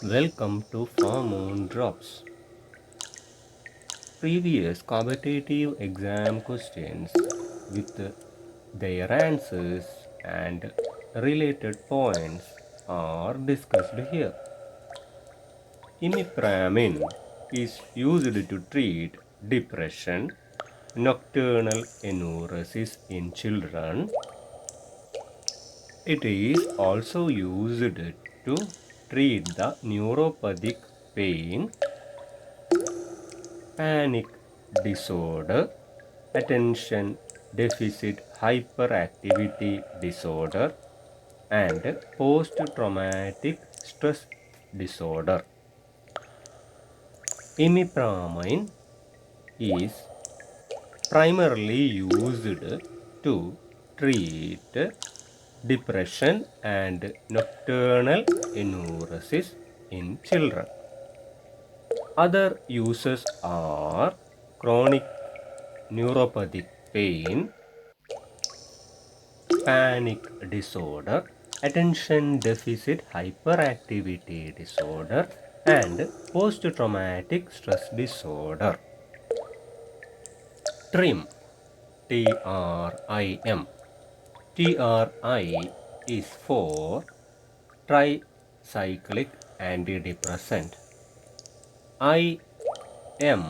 Welcome to Pharmoon Drops. Previous competitive exam questions with their answers and related points are discussed here. Imipramine is used to treat depression, nocturnal enuresis in children. It is also used to treat the neuropathic pain, panic disorder, attention deficit hyperactivity disorder, and post-traumatic stress disorder. Imipramine is primarily used to treat depression and nocturnal enuresis in children. Other uses are chronic neuropathic pain, panic disorder, attention deficit hyperactivity disorder, and post-traumatic stress disorder. TRIM, T-R-I-M. TRI is for tricyclic antidepressant. IM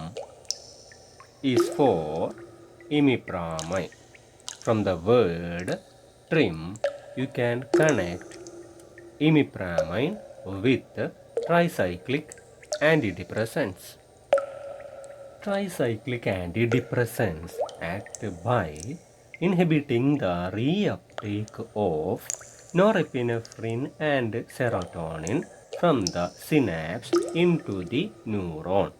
is for imipramine. From the word TRIM, you can connect imipramine with tricyclic antidepressants. Tricyclic antidepressants act by inhibiting the reuptake of norepinephrine and serotonin from the synapse into the neuron.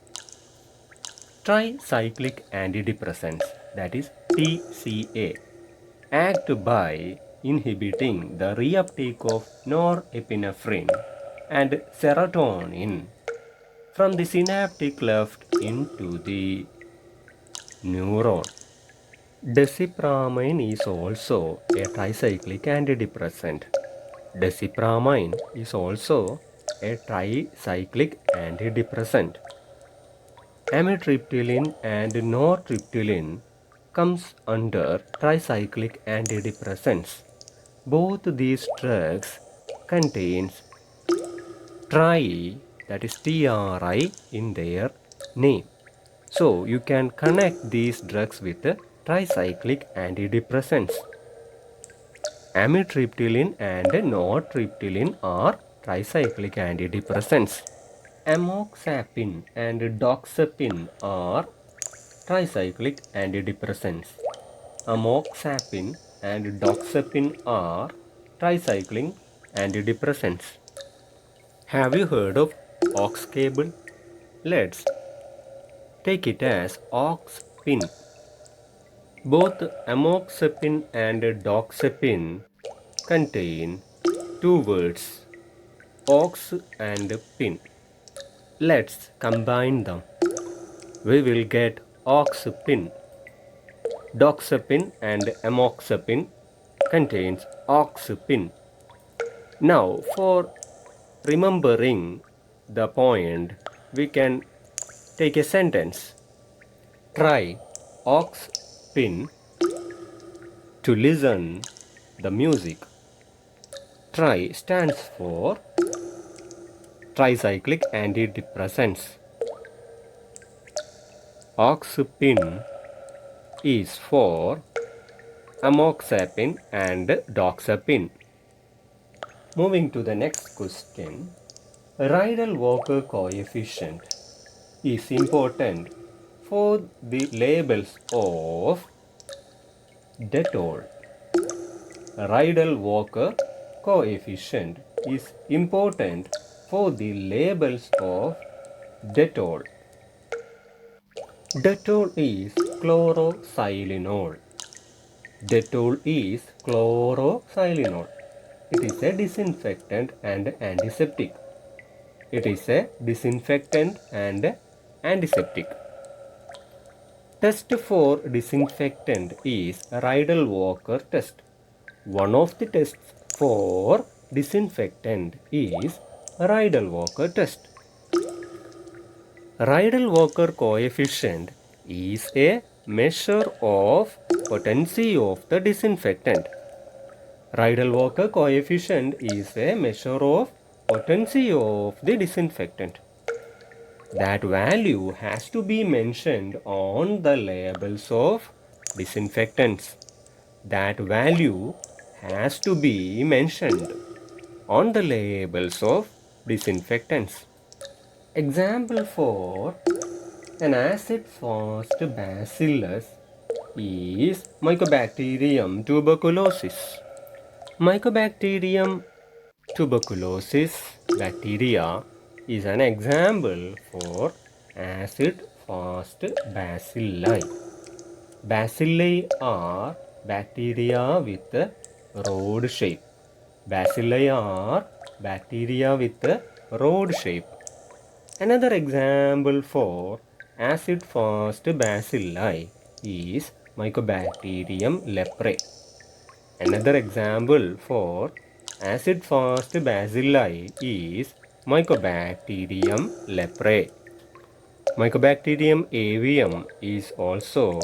Tricyclic antidepressants, that is TCA, act by inhibiting the reuptake of norepinephrine and serotonin from the synaptic cleft into the neuron. Desipramine is also a tricyclic antidepressant. Desipramine is also a tricyclic antidepressant. Amitriptyline and nortriptyline comes under tricyclic antidepressants. Both these drugs contains tri, that is TRI in their name. So you can connect these drugs with tricyclic antidepressants. Amitriptyline and nortriptyline are tricyclic antidepressants. Amoxapine and doxepin are tricyclic antidepressants. Amoxapine and doxepin are tricyclic antidepressants. Have you heard of aux cable? Let's take it as aux pin. Both amoxapine and doxepin contain two words, aux and pin. Let's combine them. We will get aux pin. Doxepin and amoxapine contains aux pin. Now, for remembering the point, we can take a sentence. Try aux pin to listen the music. Tri stands for tricyclic antidepressants. Aux pin is for amoxapine and doxepin. Moving to the next question. Rydell-Walker coefficient is important for the labels of Dettol. Rydell-Walker coefficient is important for the labels of Dettol. Dettol is chlorosilinol. Dettol is chlorosilinol. It is a disinfectant and antiseptic. It is a disinfectant and antiseptic. Test for disinfectant is Rydell-Walker test. One of the tests for disinfectant is Rydell-Walker test. Rydell-Walker coefficient is a measure of potency of the disinfectant. Rydell-Walker coefficient is a measure of potency of the disinfectant. That value has to be mentioned on the labels of disinfectants. That value has to be mentioned on the labels of disinfectants. Example for an acid-fast bacillus is Mycobacterium tuberculosis. Mycobacterium tuberculosis bacteria is an example for acid-fast bacilli. Bacilli are bacteria with a rod shape. Bacilli are bacteria with a rod shape. Another example for acid-fast bacilli is Mycobacterium leprae. Another example for acid-fast bacilli is Mycobacterium leprae. Mycobacterium avium is also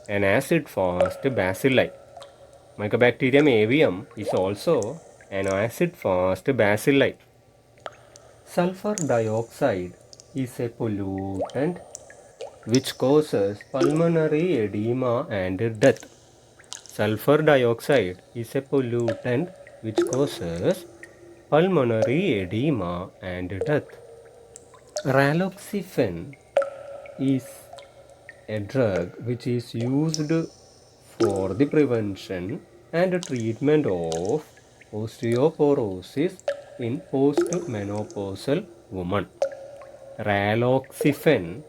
an acid-fast bacilli. Mycobacterium avium is also an acid-fast bacilli. Sulfur dioxide is a pollutant which causes pulmonary edema and death. Sulfur dioxide is a pollutant which causes pulmonary edema and death. Raloxifene is a drug which is used for the prevention and treatment of osteoporosis in postmenopausal women. Raloxifene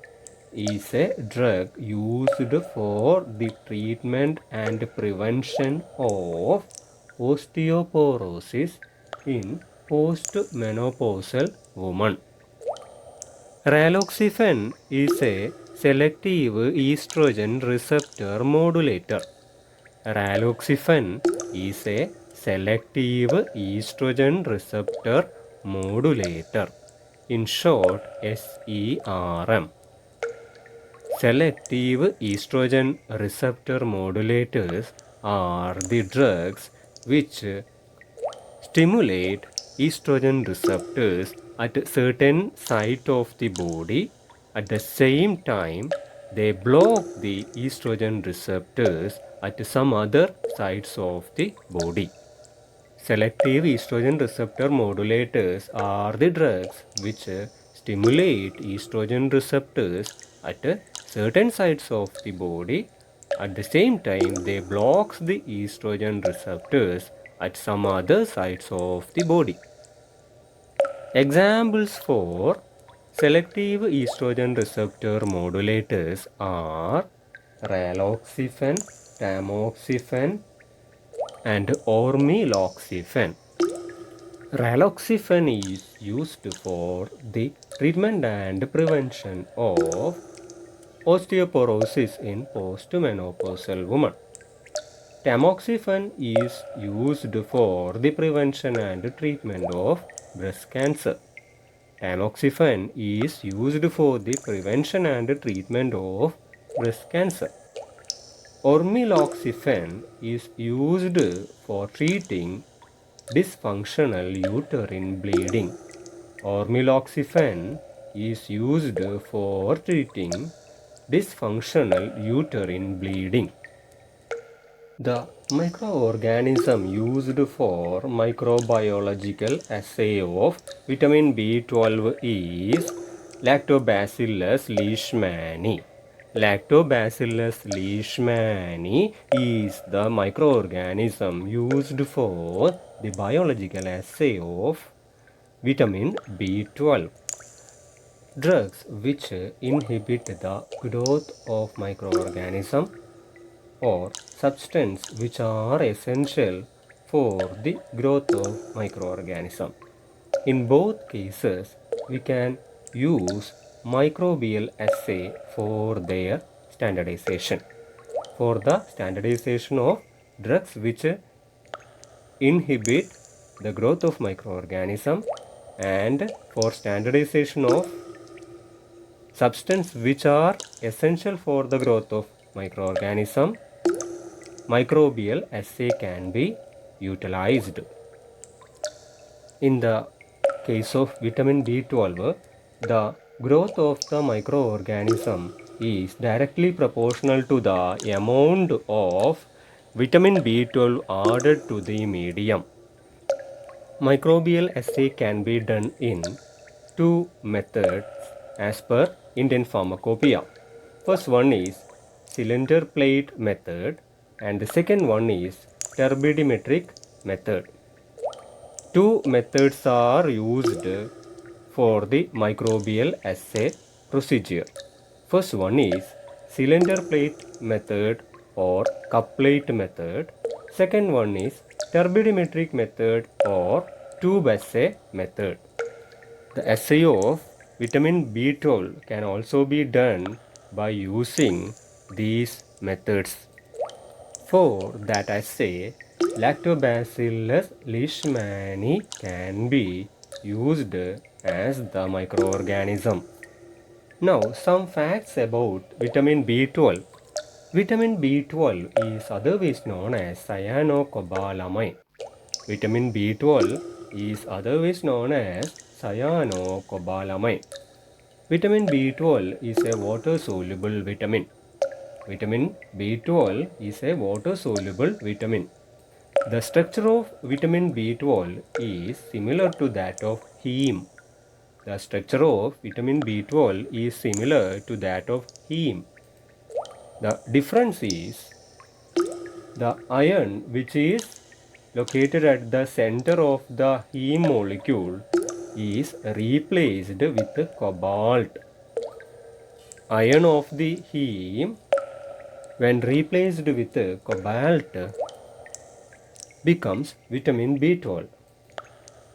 is a drug used for the treatment and prevention of osteoporosis in postmenopausal women. Raloxifene is a selective estrogen receptor modulator. Raloxifene is a selective estrogen receptor modulator. In short, SERM. Selective estrogen receptor modulators are the drugs which stimulate estrogen receptors at a certain site of the body. At the same time, they block the estrogen receptors at some other sites of the body. Selective estrogen receptor modulators are the drugs which stimulate estrogen receptors at certain sites of the body. At the same time, they block the estrogen receptors at some other sites of the body. Examples for selective estrogen receptor modulators are raloxifene, tamoxifen, and ormeloxifene. Raloxifene is used for the treatment and prevention of osteoporosis in postmenopausal women. Tamoxifen is used for the prevention and treatment of breast cancer. Tamoxifen is used for the prevention and treatment of breast cancer. Ormeloxifene is used for treating dysfunctional uterine bleeding. Ormeloxifene is used for treating dysfunctional uterine bleeding. The microorganism used for microbiological assay of vitamin B12 is Lactobacillus leishmani. Lactobacillus leishmani is the microorganism used for the biological assay of vitamin B12. Drugs which inhibit the growth of microorganism or substance which are essential for the growth of microorganism. In both cases, we can use microbial assay for their standardization. For the standardization of drugs which inhibit the growth of microorganism and for standardization of substances which are essential for the growth of microorganism, microbial assay can be utilized. In the case of vitamin B12, the growth of the microorganism is directly proportional to the amount of vitamin B12 added to the medium. Microbial assay can be done in two methods as per Indian Pharmacopoeia. First one is cylinder plate method and the second one is turbidimetric method. Two methods are used for the microbial assay procedure. First one is cylinder plate method or cup plate method. Second one is turbidimetric method or tube assay method. The assay of vitamin B12 can also be done by using these methods. For that assay, Lactobacillus leishmani can be used as the microorganism. Now, some facts about vitamin B12. Vitamin B12 is otherwise known as cyanocobalamin. Vitamin B12 is otherwise known as cyanocobalamin. Vitamin B12 is a water-soluble vitamin. Vitamin B12 is a water-soluble vitamin. The structure of vitamin B12 is similar to that of heme. The structure of vitamin B12 is similar to that of heme. The difference is the iron, which is located at the center of the heme molecule, is replaced with cobalt. Iron of the heme, when replaced with cobalt, becomes vitamin B12.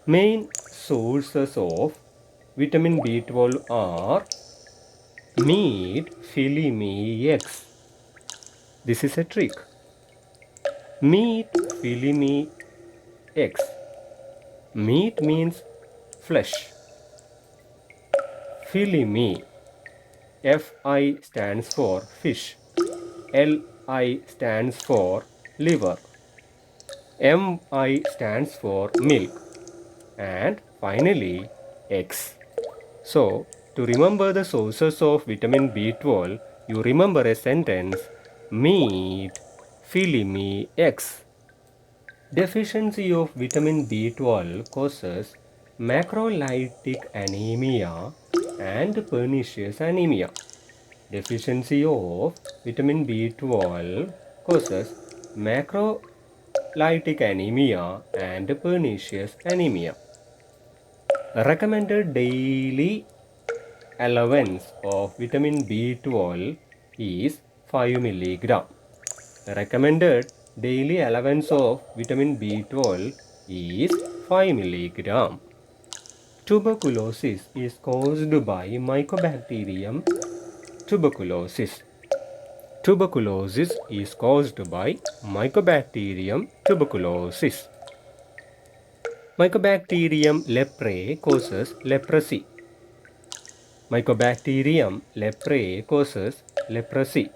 Main sources of vitamin B12 are meat, filet eggs. This is a trick. Meat, filet eggs. Meat means flesh. Filet, Fi stands for fish. Li stands for liver. Mi stands for milk. And finally, eggs. So, to remember the sources of vitamin B12, you remember a sentence, meat, filet eggs. Deficiency of vitamin B12 causes macrolytic anemia and pernicious anemia. Deficiency of vitamin B12 causes macrolytic anemia and pernicious anemia. Recommended daily allowance of vitamin B12 is 5 mg. The recommended daily allowance of vitamin B12 is 5 mg. Tuberculosis is caused by Mycobacterium tuberculosis. Tuberculosis is caused by Mycobacterium tuberculosis. Mycobacterium leprae causes leprosy. Mycobacterium leprae causes leprosy.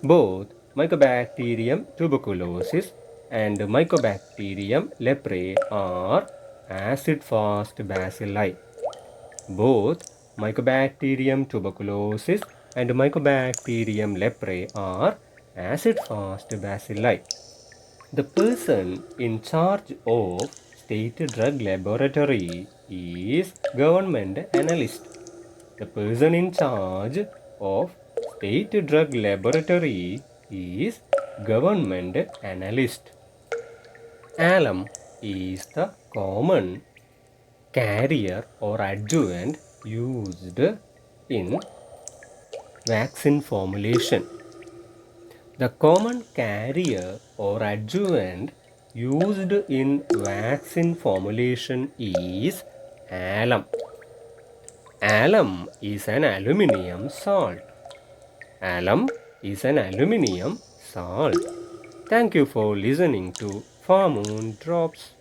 Both Mycobacterium tuberculosis and Mycobacterium leprae are acid-fast bacilli. Both Mycobacterium tuberculosis and Mycobacterium leprae are acid-fast bacilli. The person in charge of State Drug Laboratory is government analyst. The person in charge of State Drug Laboratory is government analyst. Alum is the common carrier or adjuvant used in vaccine formulation. The common carrier or adjuvant used in vaccine formulation is alum. Alum is an aluminium salt. Alum is an aluminium salt. Thank you for listening to Pharmoon Drops.